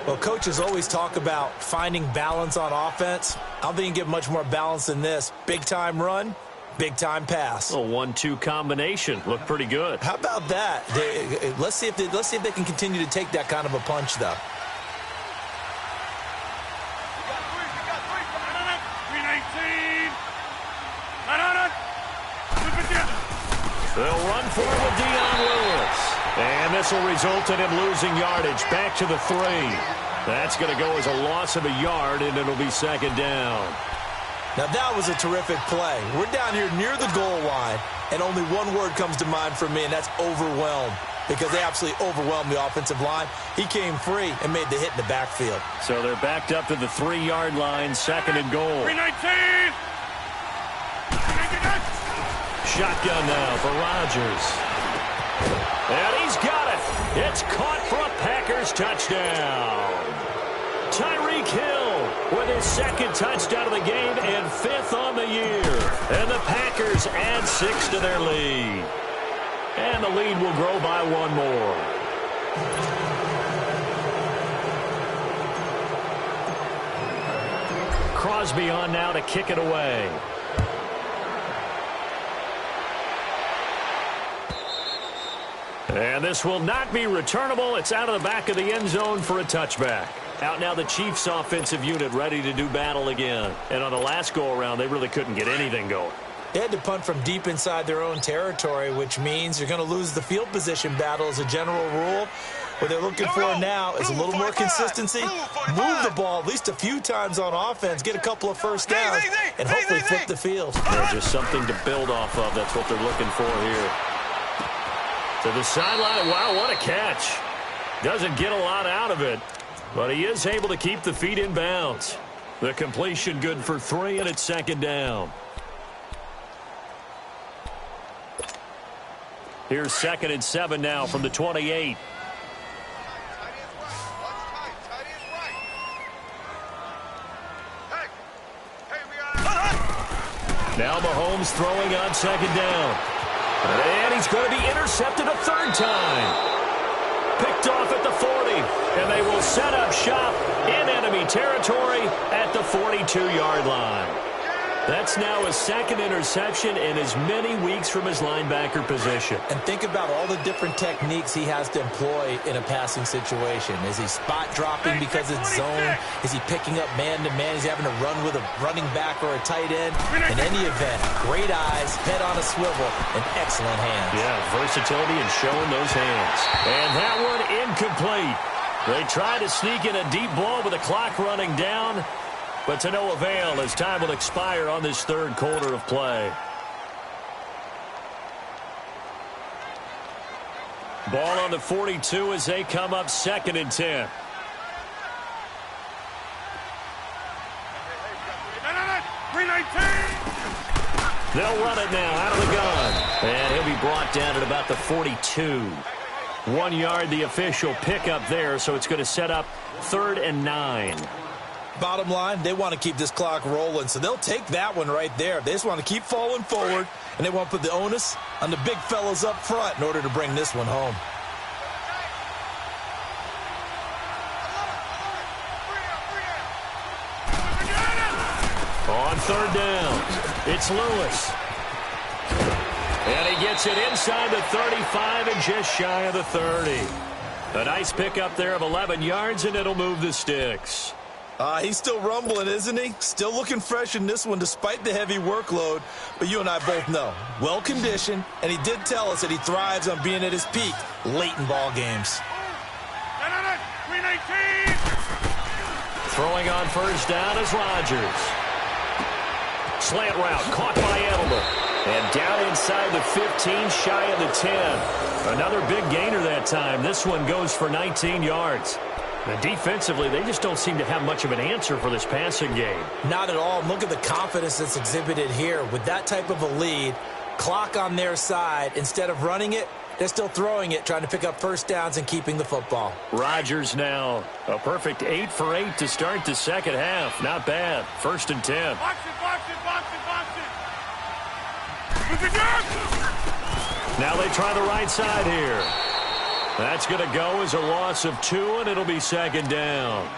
Well, coaches always talk about finding balance on offense. I don't think you can get much more balance than this. Big-time run, big-time pass. A 1-2 combination. Looked pretty good. How about that? Let's see if they can continue to take that kind of a punch, though. They'll run for it with Dion Lewis. And this will result in him losing yardage back to the 3. That's going to go as a loss of a yard, and it'll be second down. Now, that was a terrific play. We're down here near the goal line, and only one word comes to mind for me, and that's overwhelmed, because they absolutely overwhelmed the offensive line. He came free and made the hit in the backfield. So they're backed up to the 3-yard line, second and goal. 319! Shotgun now for Rodgers. And he's got it. It's caught for a Packers touchdown. Tyreek Hill with his second touchdown of the game and 5th on the year. And the Packers add 6 to their lead. And the lead will grow by 1 more. Crosby on now to kick it away. And this will not be returnable. It's out of the back of the end zone for a touchback. Out now the Chiefs offensive unit ready to do battle again. And on the last go-around, they really couldn't get anything going. They had to punt from deep inside their own territory, which means you're going to lose the field position battle as a general rule. What they're looking for now is a little more consistency, move the ball at least a few times on offense, get a couple of first downs, and hopefully flip the field. There's just something to build off of. That's what they're looking for here. To the sideline. Wow, what a catch. Doesn't get a lot out of it, but he is able to keep the feet in bounds. The completion good for 3, and it's second down. Here's 2nd and 7 now from the 28. Now Mahomes throwing on second down. And he's going to be intercepted a 3rd time. Picked off at the 40. And they will set up shop in enemy territory at the 42-yard line. That's now his 2nd interception in as many weeks from his linebacker position. And think about all the different techniques he has to employ in a passing situation. Is he spot dropping because it's zone? Is he picking up man-to-man? Is he having to run with a running back or a tight end? In any event, great eyes, head on a swivel, and excellent hands. Yeah, versatility and showing those hands. And that one incomplete. They try to sneak in a deep ball with the clock running down, but to no avail as time will expire on this 3rd quarter of play. Ball on the 42 as they come up 2nd and 10. They'll run it now out of the gun. And he'll be brought down at about the 42. 1 yard, the official pickup there, so it's going to set up 3rd and 9. Bottom line, they want to keep this clock rolling, so they'll take that one right there. They just want to keep falling forward, and they want to put the onus on the big fellas up front in order to bring this one home. On 3rd down, it's Lewis. And he gets it inside the 35 and just shy of the 30. A nice pickup there of 11 yards, and it'll move the sticks. He's still rumbling, isn't he? Still looking fresh in this one despite the heavy workload. But you and I both know, well-conditioned, and he did tell us that he thrives on being at his peak late in ball games. Throwing on first down is Rodgers. Slant route caught by Edelman. And down inside the 15, shy of the 10. Another big gainer that time. This one goes for 19 yards. And defensively, they just don't seem to have much of an answer for this passing game. Not at all. Look at the confidence that's exhibited here. With that type of a lead, clock on their side, instead of running it, they're still throwing it, trying to pick up first downs and keeping the football. Rodgers now a perfect 8 for 8 to start the second half. Not bad. 1st and 10. Box it. Now they try the right side here. That's going to go as a loss of 2, and it'll be 2nd down.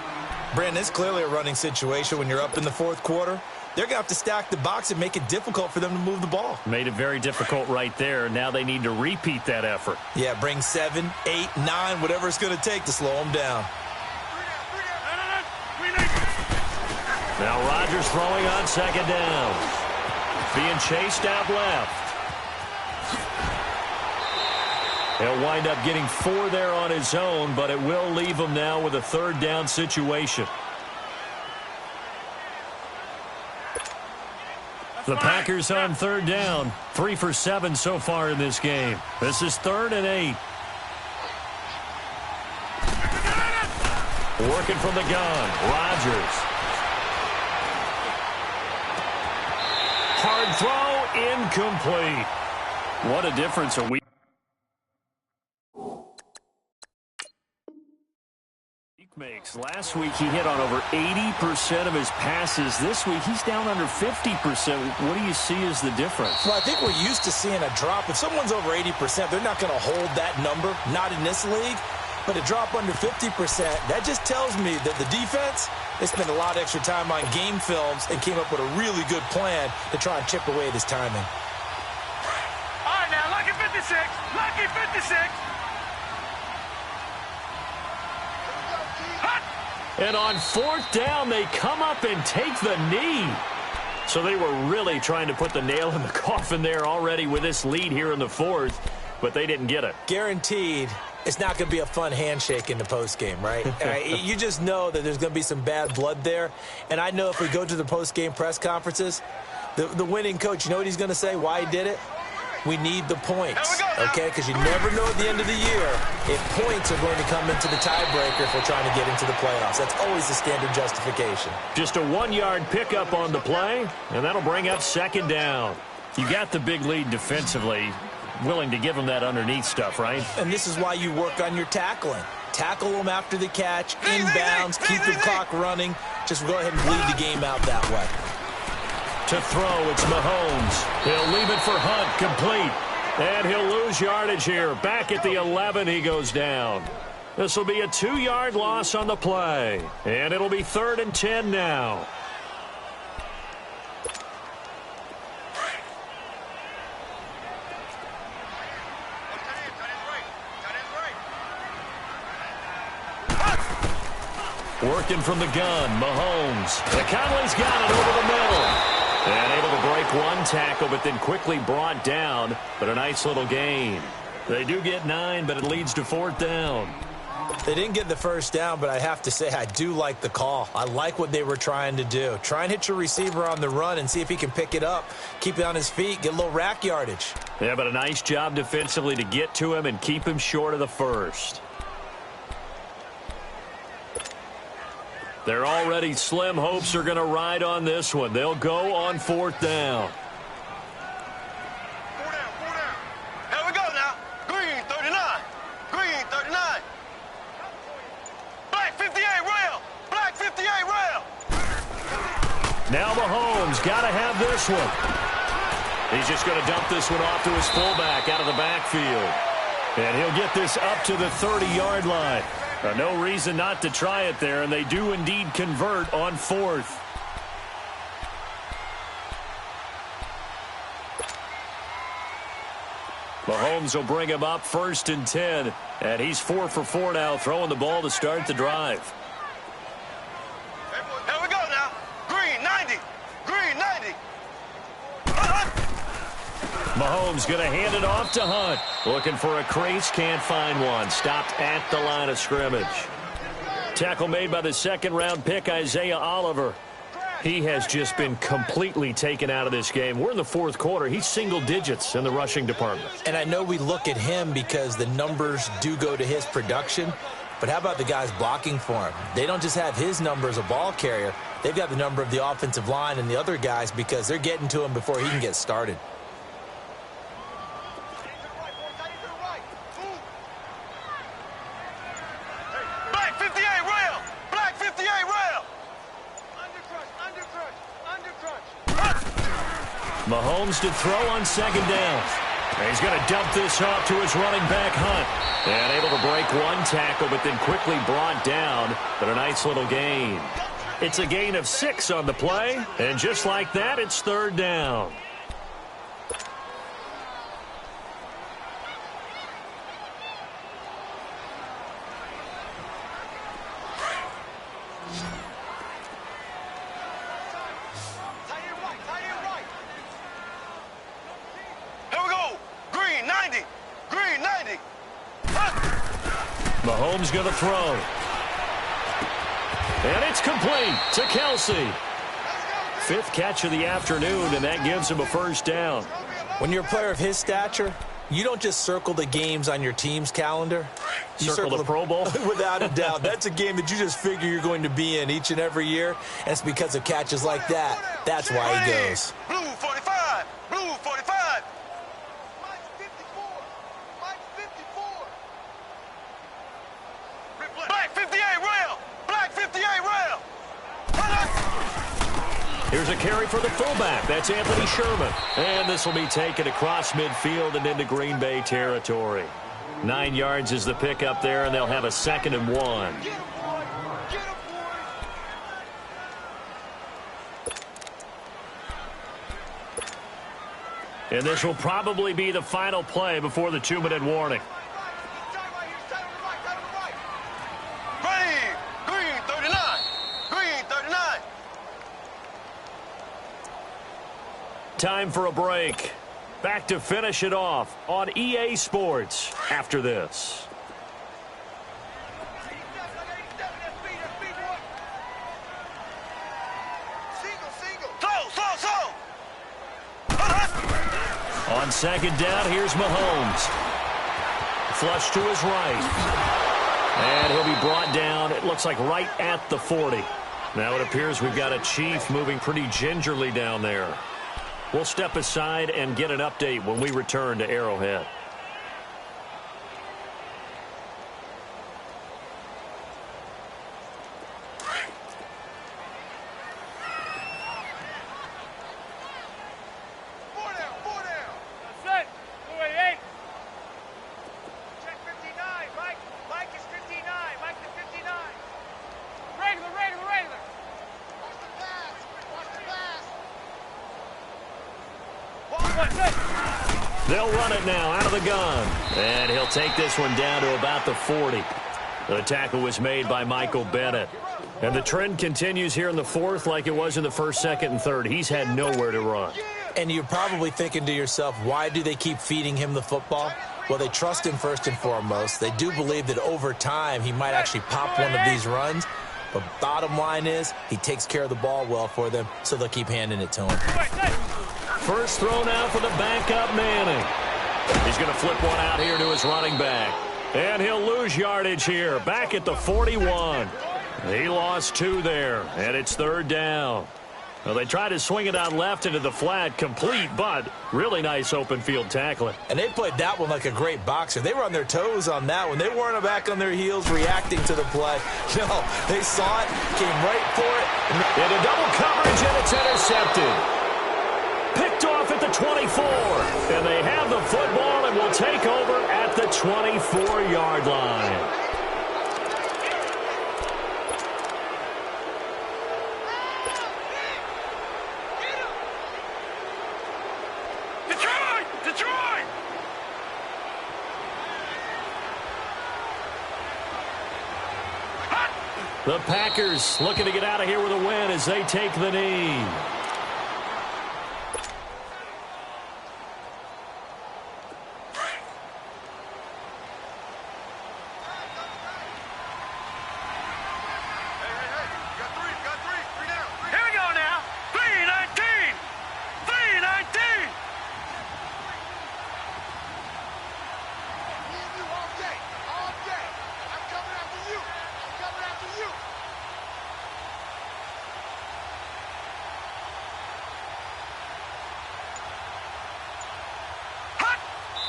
Brandon, it's clearly a running situation when you're up in the 4th quarter. They're going to have to stack the box and make it difficult for them to move the ball. Made it very difficult right there. Now they need to repeat that effort. Yeah, bring 7, 8, 9, whatever it's going to take to slow them down. Now Rodgers throwing on 2nd down. Being chased out left. He'll wind up getting 4 there on his own, but it will leave him now with a 3rd down situation. The Packers on 3rd down. 3 for 7 so far in this game. This is 3rd and 8. Working from the gun. Rodgers. Hard throw, incomplete. What a difference a week makes. Last week he hit on over 80% of his passes. This week he's down under 50%. What do you see as the difference? Well, I think we're used to seeing a drop. If someone's over 80%, they're not going to hold that number, not in this league. But a drop under 50%, that just tells me that the defense, they spent a lot of extra time on game films and came up with a really good plan to try and chip away at his timing. All right, now, lucky 56. Lucky 56. And on 4th down, they come up and take the knee. So they were really trying to put the nail in the coffin there already with this lead here in the 4th, but they didn't get it. Guaranteed it's not going to be a fun handshake in the postgame, right? You just know that there's going to be some bad blood there. And I know if we go to the postgame press conferences, the winning coach, you know what he's going to say, why he did it? We need the points, okay? Because you never know at the end of the year if points are going to come into the tiebreaker if we're trying to get into the playoffs. That's always the standard justification. Just a 1-yard pickup on the play, and that'll bring up 2nd down. You got the big lead defensively. Willing to give them that underneath stuff, right? And this is why you work on your tackling. Tackle them after the catch, inbounds, keep the clock running. Just go ahead and bleed the game out that way. To throw, it's Mahomes. He'll leave it for Hunt, complete. And he'll lose yardage here. Back at the 11, he goes down. This will be a 2-yard loss on the play. And it'll be 3rd and 10 now. Working from the gun, Mahomes. Conley's got it over the middle. And able to break one tackle, but then quickly brought down. But a nice little gain. They do get 9, but it leads to 4th down. They didn't get the first down, but I have to say I do like the call. I like what they were trying to do. Try and hit your receiver on the run and see if he can pick it up. Keep it on his feet, get a little rack yardage. Yeah, but a nice job defensively to get to him and keep him short of the first. They're already slim hopes are going to ride on this one. They'll go on 4th down. 4 down, 4 down. Here we go now. Green 39. Green 39. Black 58 rail. Black 58 rail. Now Mahomes got to have this one. He's just going to dump this one off to his fullback out of the backfield. And he'll get this up to the 30-yard line. No reason not to try it there, and they do indeed convert on 4th. Mahomes will bring him up 1st and 10. And he's 4 for 4 now, throwing the ball to start the drive. Here we go now. Green, 90. Green, 90. Mahomes going to hand it off to Hunt. Looking for a crease, can't find one. Stopped at the line of scrimmage. Tackle made by the 2nd-round pick, Isaiah Oliver. He has just been completely taken out of this game. We're in the 4th quarter. He's single digits in the rushing department. And I know we look at him because the numbers do go to his production, but how about the guys blocking for him? They don't just have his number as a ball carrier. They've got the number of the offensive line and the other guys because they're getting to him before he can get started. Black 58 rail. Black 58 rail. Mahomes to throw on 2nd down. And he's going to dump this off to his running back, Hunt. And able to break one tackle, but then quickly brought down. But a nice little gain. It's a gain of 6 on the play. And just like that, it's 3rd down. Mahomes going to throw. And it's complete to Kelsey. 5th catch of the afternoon, and that gives him a 1st down. When you're a player of his stature, you don't just circle the games on your team's calendar. You circle the Pro Bowl? Without a doubt. That's a game that you just figure you're going to be in each and every year, and it's because of catches like that. That's why he goes. Blue 45. Blue 45. Black 58 rail. Black 58 rail. Here's a carry for the fullback. That's Anthony Sherman. And this will be taken across midfield and into Green Bay territory. 9 yards is the pickup there, and they'll have a 2nd and 1. And this will probably be the final play before the 2-minute warning. Green 39. Green 39. Time for a break. Back to finish it off on EA Sports after this. On 2nd down, here's Mahomes. Flush to his right. And he'll be brought down, it looks like right at the 40. Now it appears we've got a Chief moving pretty gingerly down there. We'll step aside and get an update when we return to Arrowhead. They'll run it now out of the gun. And he'll take this one down to about the 40. The tackle was made by Michael Bennett. And the trend continues here in the 4th like it was in the 1st, 2nd, and 3rd. He's had nowhere to run. And you're probably thinking to yourself, why do they keep feeding him the football? Well, they trust him first and foremost. They do believe that over time he might actually pop one of these runs. But bottom line is he takes care of the ball well for them, so they'll keep handing it to him. First throw now for the backup Manning. He's going to flip one out here to his running back. And he'll lose yardage here. Back at the 41. He lost 2 there. And it's 3rd down. Well, they tried to swing it out left into the flat. Complete, but really nice open field tackling. And they played that one like a great boxer. They were on their toes on that one. They weren't back on their heels reacting to the play. No, they saw it, came right for it. Into double coverage, and it's intercepted. Picked off at the 24. And they have the football and will take over at the 24-yard line. The Packers looking to get out of here with a win as they take the knee.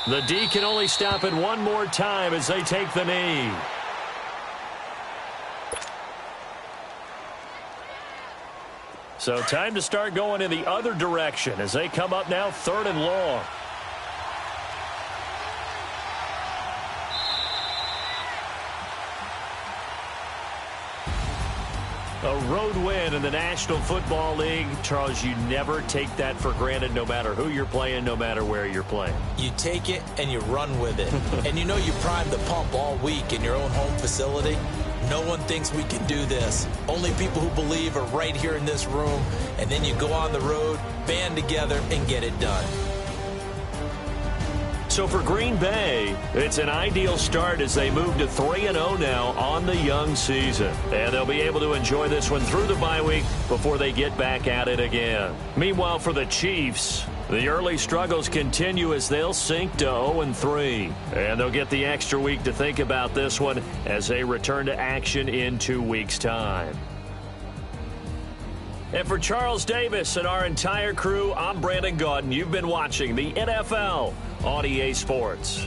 The D can only stop it one more time as they take the knee. So time to start going in the other direction as they come up now 3rd and long. A road win in the National Football League. Charles, you never take that for granted no matter who you're playing, no matter where you're playing. You take it and you run with it. And you know you primed the pump all week in your own home facility. No one thinks we can do this. Only people who believe are right here in this room. And then you go on the road, band together, and get it done. So for Green Bay, it's an ideal start as they move to 3-0 now on the young season. And they'll be able to enjoy this one through the bye week before they get back at it again. Meanwhile, for the Chiefs, the early struggles continue as they'll sink to 0-3. And they'll get the extra week to think about this one as they return to action in 2 weeks' time. And for Charles Davis and our entire crew, I'm Brandon Gaudin. You've been watching the NFL on EA Sports.